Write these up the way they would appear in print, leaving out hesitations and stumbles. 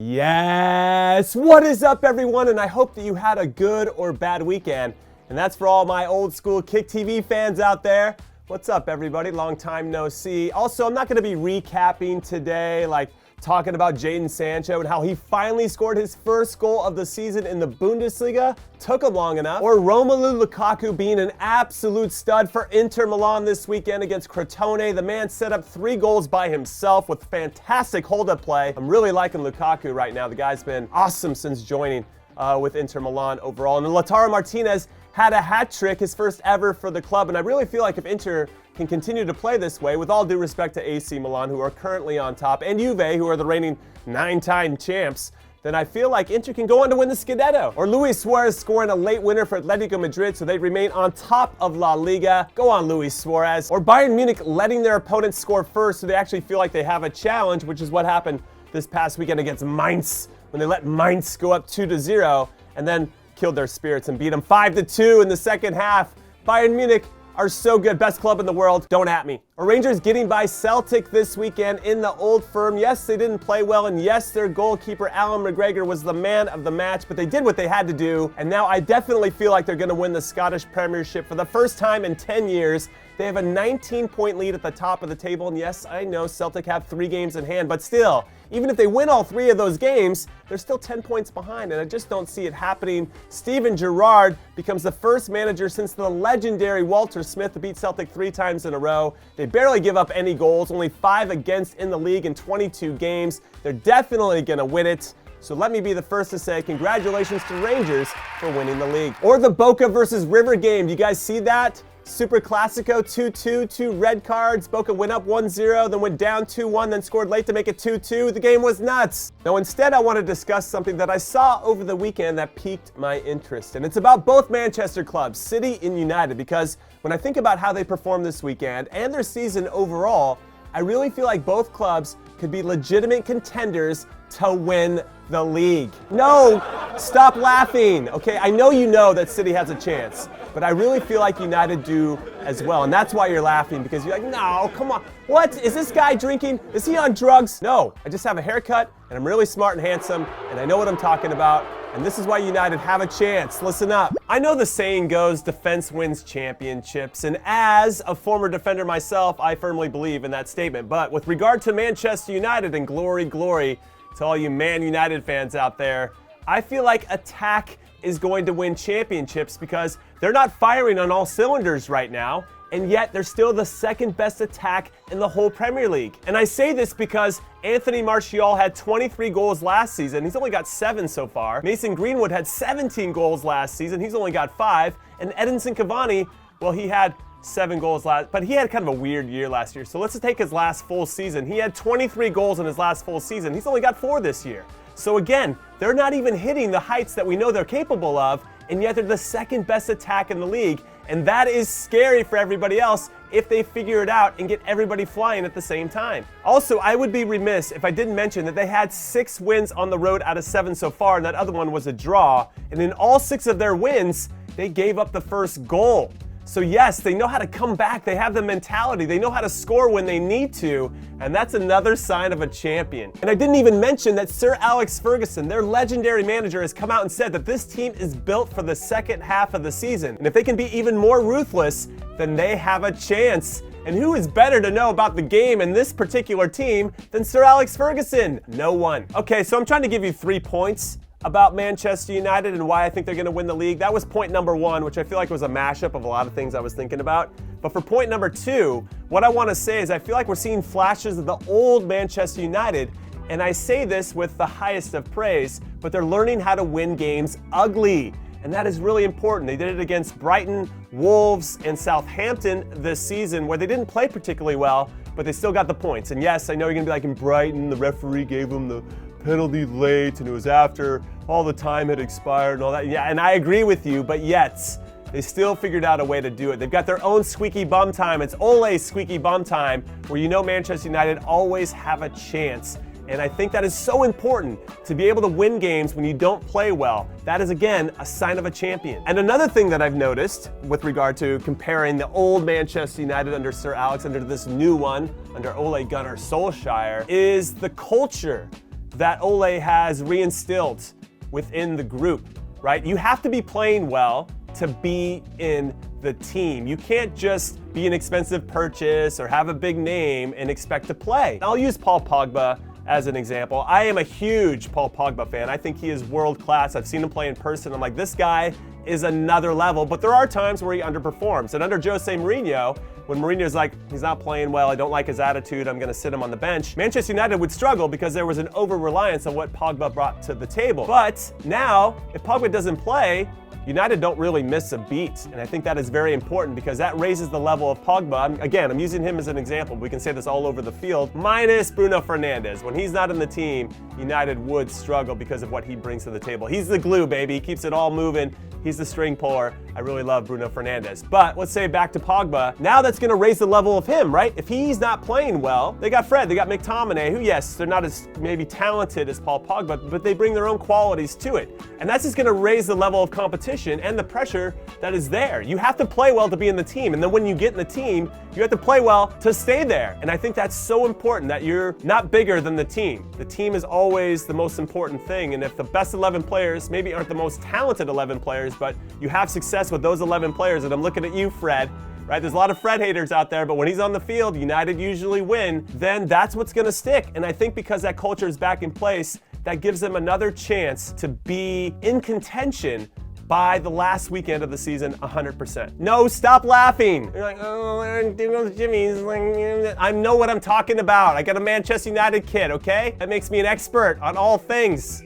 Yes! What is up, everyone? And I hope that you had a good or bad weekend. And that's for all my old school Kick TV fans out there. What's up, everybody? Long time no see. Also, I'm not going to be recapping today, like talking about Jadon Sancho and how he finally scored his first goal of the season in the Bundesliga. Took him long enough. Or Romelu Lukaku being an absolute stud for Inter Milan this weekend against Crotone. The man set up 3 goals by himself with fantastic hold-up play. I'm really liking Lukaku right now. The guy's been awesome since joining with Inter Milan overall. And Lautaro Martinez had a hat trick, his first ever for the club. And I really feel like if Inter can continue to play this way, with all due respect to AC Milan, who are currently on top, and Juve, who are the reigning 9-time champs, then I feel like Inter can go on to win the Scudetto. Or Luis Suarez scoring a late winner for Atletico Madrid so they remain on top of La Liga. Go on, Luis Suarez. Or Bayern Munich letting their opponents score first so they actually feel like they have a challenge, which is what happened this past weekend against Mainz, when they let Mainz go up 2-0 and then killed their spirits and beat them 5-2 in the second half. Bayern Munich are so good, best club in the world, don't at me. Or Rangers getting by Celtic this weekend in the Old Firm. Yes, they didn't play well, and yes, their goalkeeper, Alan McGregor, was the man of the match, but they did what they had to do, and now I definitely feel like they're gonna win the Scottish Premiership for the first time in 10 years. They have a 19-point lead at the top of the table, and yes, I know Celtic have 3 games in hand, but still, even if they win all 3 of those games, they're still 10 points behind, and I just don't see it happening. Steven Gerrard becomes the first manager since the legendary Walter Smith to beat Celtic 3 times in a row. They barely give up any goals, only 5 against in the league in 22 games. They're definitely gonna win it. So let me be the first to say congratulations to Rangers for winning the league. Or the Boca versus River game. Do you guys see that? Super Classico, 2-2, 2 red cards. Boca went up 1-0, then went down 2-1, then scored late to make it 2-2. The game was nuts. Now instead, I want to discuss something that I saw over the weekend that piqued my interest. And it's about both Manchester clubs, City and United, because when I think about how they performed this weekend and their season overall, I really feel like both clubs could be legitimate contenders to win the league. No, stop laughing. Okay, I know you know that City has a chance, but I really feel like United do as well. And that's why you're laughing, because you're like, no, come on. What? Is this guy drinking? Is he on drugs? No, I just have a haircut and I'm really smart and handsome and I know what I'm talking about. And this is why United have a chance. Listen up. I know the saying goes, defense wins championships. And as a former defender myself, I firmly believe in that statement. But with regard to Manchester United and glory, glory to all you Man United fans out there, I feel like attack is going to win championships because they're not firing on all cylinders right now, and yet they're still the second best attack in the whole Premier League. And I say this because Anthony Martial had 23 goals last season. He's only got 7 so far. Mason Greenwood had 17 goals last season. He's only got 5. And Edinson Cavani, well, he had 7 goals but he had kind of a weird year last year. So let's just take his last full season. He had 23 goals in his last full season. He's only got 4 this year. So again, they're not even hitting the heights that we know they're capable of, and yet they're the second best attack in the league. And that is scary for everybody else if they figure it out and get everybody flying at the same time. Also, I would be remiss if I didn't mention that they had 6 wins on the road out of 7 so far, and that other one was a draw. And in all 6 of their wins, they gave up the first goal. So yes, they know how to come back. They have the mentality. They know how to score when they need to. And that's another sign of a champion. And I didn't even mention that Sir Alex Ferguson, their legendary manager, has come out and said that this team is built for the second half of the season. And if they can be even more ruthless, then they have a chance. And who is better to know about the game and this particular team than Sir Alex Ferguson? No one. Okay, so I'm trying to give you 3 points about Manchester United and why I think they're going to win the league. That was point number 1, which I feel like was a mashup of a lot of things I was thinking about. But for point number 2, what I want to say is I feel like we're seeing flashes of the old Manchester United, and I say this with the highest of praise, but they're learning how to win games ugly. And that is really important. They did it against Brighton, Wolves, and Southampton this season, where they didn't play particularly well, but they still got the points. And yes, I know you're going to be like, in Brighton, the referee gave them the penalty late and it was after all the time had expired and all that. Yeah, and I agree with you, but yet they still figured out a way to do it. They've got their own squeaky bum time. It's Ole's squeaky bum time, where you know Manchester United always have a chance. And I think that is so important, to be able to win games when you don't play well. That is, again, a sign of a champion. And another thing that I've noticed with regard to comparing the old Manchester United under Sir Alex under this new one, under Ole Gunnar Solskjaer, is the culture. that Ole has reinstilled within the group, right? You have to be playing well to be in the team. You can't just be an expensive purchase or have a big name and expect to play. I'll use Paul Pogba as an example. I am a huge Paul Pogba fan. I think he is world class. I've seen him play in person. I'm like, this guy is another level, but there are times where he underperforms. And under Jose Mourinho, when Mourinho's like, he's not playing well, I don't like his attitude, I'm gonna sit him on the bench, Manchester United would struggle because there was an over-reliance on what Pogba brought to the table. But now, if Pogba doesn't play, United don't really miss a beat, and I think that is very important because that raises the level of Pogba. Again, I'm using him as an example. We can say this all over the field, minus Bruno Fernandes. When he's not in the team, United would struggle because of what he brings to the table. He's the glue, baby. He keeps it all moving. He's the string puller. I really love Bruno Fernandes. But let's say back to Pogba. Now that's going to raise the level of him, right? If he's not playing well, they got Fred, they got McTominay, who, yes, they're not as maybe talented as Paul Pogba, but they bring their own qualities to it. And that's just going to raise the level of competition and the pressure that is there. You have to play well to be in the team. And then when you get in the team, you have to play well to stay there. And I think that's so important that you're not bigger than the team. The team is always the most important thing. And if the best 11 players maybe aren't the most talented 11 players, but you have success with those 11 players, and I'm looking at you, Fred, right? There's a lot of Fred haters out there, but when he's on the field, United usually win, then that's what's gonna stick. And I think because that culture is back in place, that gives them another chance to be in contention by the last weekend of the season 100%. No, stop laughing. You're like, oh, Jimmy's like, I know what I'm talking about. I got a Manchester United kid, okay? That makes me an expert on all things.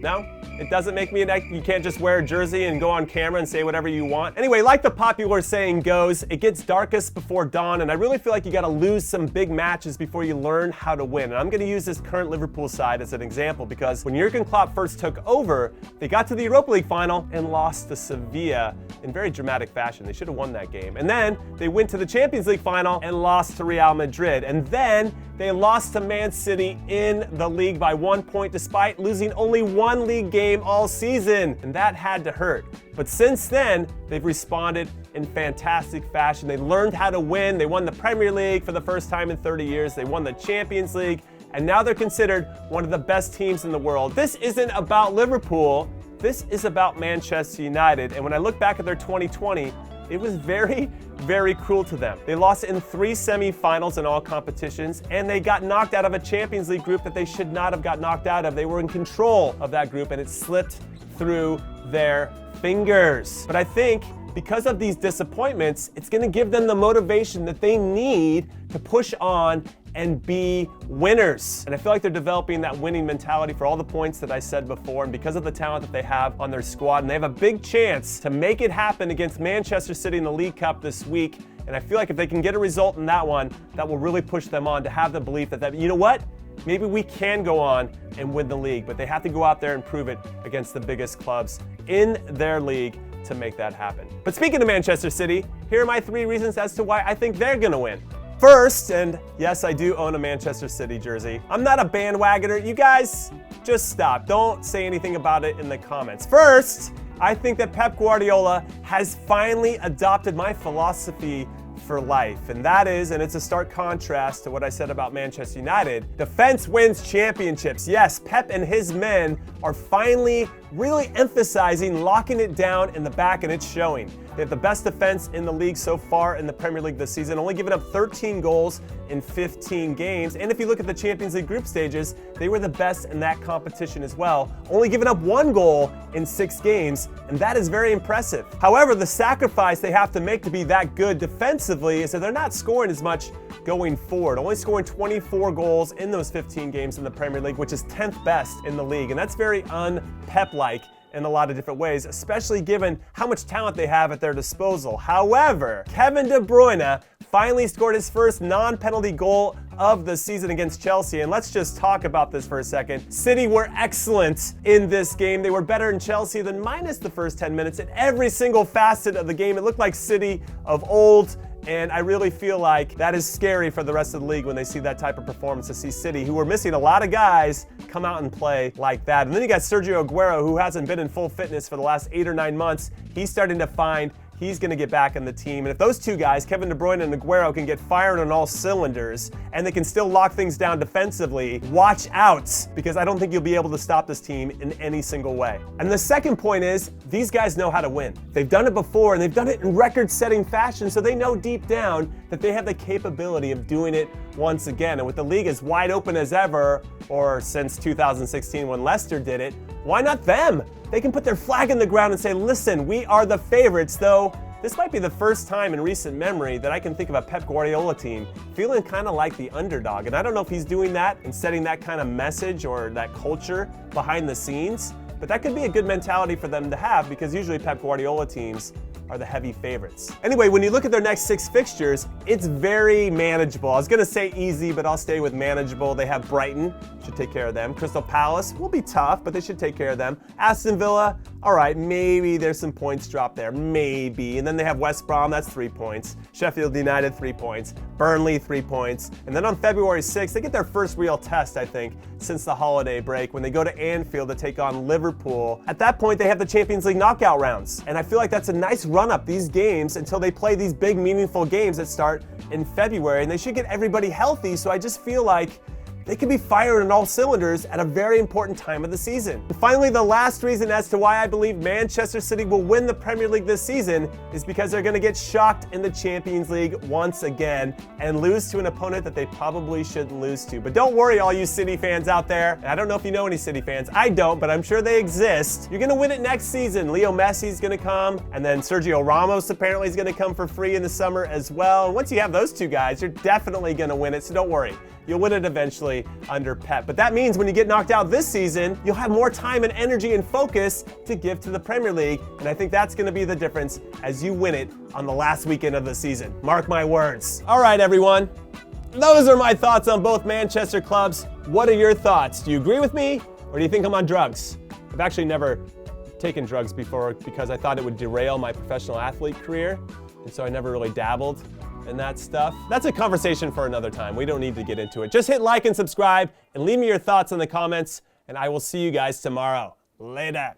No? It doesn't make me you can't just wear a jersey and go on camera and say whatever you want. Anyway, like the popular saying goes, it gets darkest before dawn, and I really feel like you gotta lose some big matches before you learn how to win. And I'm gonna use this current Liverpool side as an example because when Jurgen Klopp first took over, they got to the Europa League final and lost to Sevilla in very dramatic fashion. They should have won that game. And then they went to the Champions League final and lost to Real Madrid. And then they lost to Man City in the league by 1 point despite losing only one league game all season, and that had to hurt. But since then, they've responded in fantastic fashion. They learned how to win. They won the Premier League for the first time in 30 years. They won the Champions League, and now they're considered one of the best teams in the world. This isn't about Liverpool. This is about Manchester United. And when I look back at their 2020, it was very, very cruel to them. They lost in 3 semifinals in all competitions, and they got knocked out of a Champions League group that they should not have got knocked out of. They were in control of that group, and it slipped through their fingers. But I think because of these disappointments, it's gonna give them the motivation that they need to push on and be winners. And I feel like they're developing that winning mentality for all the points that I said before, and because of the talent that they have on their squad, and they have a big chance to make it happen against Manchester City in the League Cup this week. And I feel like if they can get a result in that one, that will really push them on to have the belief that you know what? Maybe we can go on and win the league, but they have to go out there and prove it against the biggest clubs in their league to make that happen. But speaking of Manchester City, here are my 3 reasons as to why I think they're gonna win. First, and yes, I do own a Manchester City jersey. I'm not a bandwagoner. You guys, just stop. Don't say anything about it in the comments. First, I think that Pep Guardiola has finally adopted my philosophy for life, and that is, and it's a stark contrast to what I said about Manchester United, defense wins championships. Yes, Pep and his men are finally really emphasizing locking it down in the back, and it's showing. They have the best defense in the league so far in the Premier League this season, only giving up 13 goals in 15 games. And if you look at the Champions League group stages, they were the best in that competition as well, only giving up 1 goal in 6 games, and that is very impressive. However, the sacrifice they have to make to be that good defensively is that they're not scoring as much going forward, only scoring 24 goals in those 15 games in the Premier League, which is 10th best in the league, and that's very un-Pep-like in a lot of different ways, especially given how much talent they have at their disposal. However, Kevin De Bruyne finally scored his first non-penalty goal of the season against Chelsea, and let's just talk about this for a second. City were excellent in this game. They were better in Chelsea than minus the first 10 minutes in every single facet of the game. It looked like City of old, and I really feel like that is scary for the rest of the league when they see that type of performance, to see City, who were missing a lot of guys, come out and play like that. And then you got Sergio Aguero, who hasn't been in full fitness for the last 8 or 9 months. He's starting to find he's going to get back in the team. And if those two guys, Kevin De Bruyne and Aguero, can get fired on all cylinders and they can still lock things down defensively, watch out, because I don't think you'll be able to stop this team in any single way. And the second point is, these guys know how to win. They've done it before, and they've done it in record-setting fashion, so they know deep down that they have the capability of doing it once again. And with the league as wide open as ever, or since 2016 when Leicester did it, why not them? They can put their flag in the ground and say, listen, we are the favorites, though this might be the first time in recent memory that I can think of a Pep Guardiola team feeling kind of like the underdog. And I don't know if he's doing that and setting that kind of message or that culture behind the scenes, but that could be a good mentality for them to have, because usually Pep Guardiola teams are the heavy favorites. Anyway, when you look at their next 6 fixtures, it's very manageable. I was gonna say easy, but I'll stay with manageable. They have Brighton, should take care of them. Crystal Palace will be tough, but they should take care of them. Aston Villa, all right, maybe there's some points dropped there, maybe. And then they have West Brom, that's 3 points. Sheffield United, 3 points. Burnley, 3 points. And then on February 6th, they get their first real test, I think, since the holiday break, when they go to Anfield to take on Liverpool. At that point, they have the Champions League knockout rounds. And I feel like that's a nice run up these games until they play these big, meaningful games that start in February. And they should get everybody healthy, so I just feel like they could be firing on all cylinders at a very important time of the season. And finally, the last reason as to why I believe Manchester City will win the Premier League this season is because they're going to get shocked in the Champions League once again and lose to an opponent that they probably shouldn't lose to. But don't worry, all you City fans out there. And I don't know if you know any City fans. I don't, but I'm sure they exist. You're going to win it next season. Leo Messi is going to come, and then Sergio Ramos apparently is going to come for free in the summer as well. And once you have those two guys, you're definitely going to win it, so don't worry. You'll win it eventually under Pep. But that means when you get knocked out this season, you'll have more time and energy and focus to give to the Premier League. And I think that's going to be the difference as you win it on the last weekend of the season. Mark my words. All right, everyone. Those are my thoughts on both Manchester clubs. What are your thoughts? Do you agree with me, or do you think I'm on drugs? I've actually never taken drugs before because I thought it would derail my professional athlete career. And so I never really dabbled and that stuff. That's a conversation for another time. We don't need to get into it. Just hit like and subscribe and leave me your thoughts in the comments, and I will see you guys tomorrow. Later.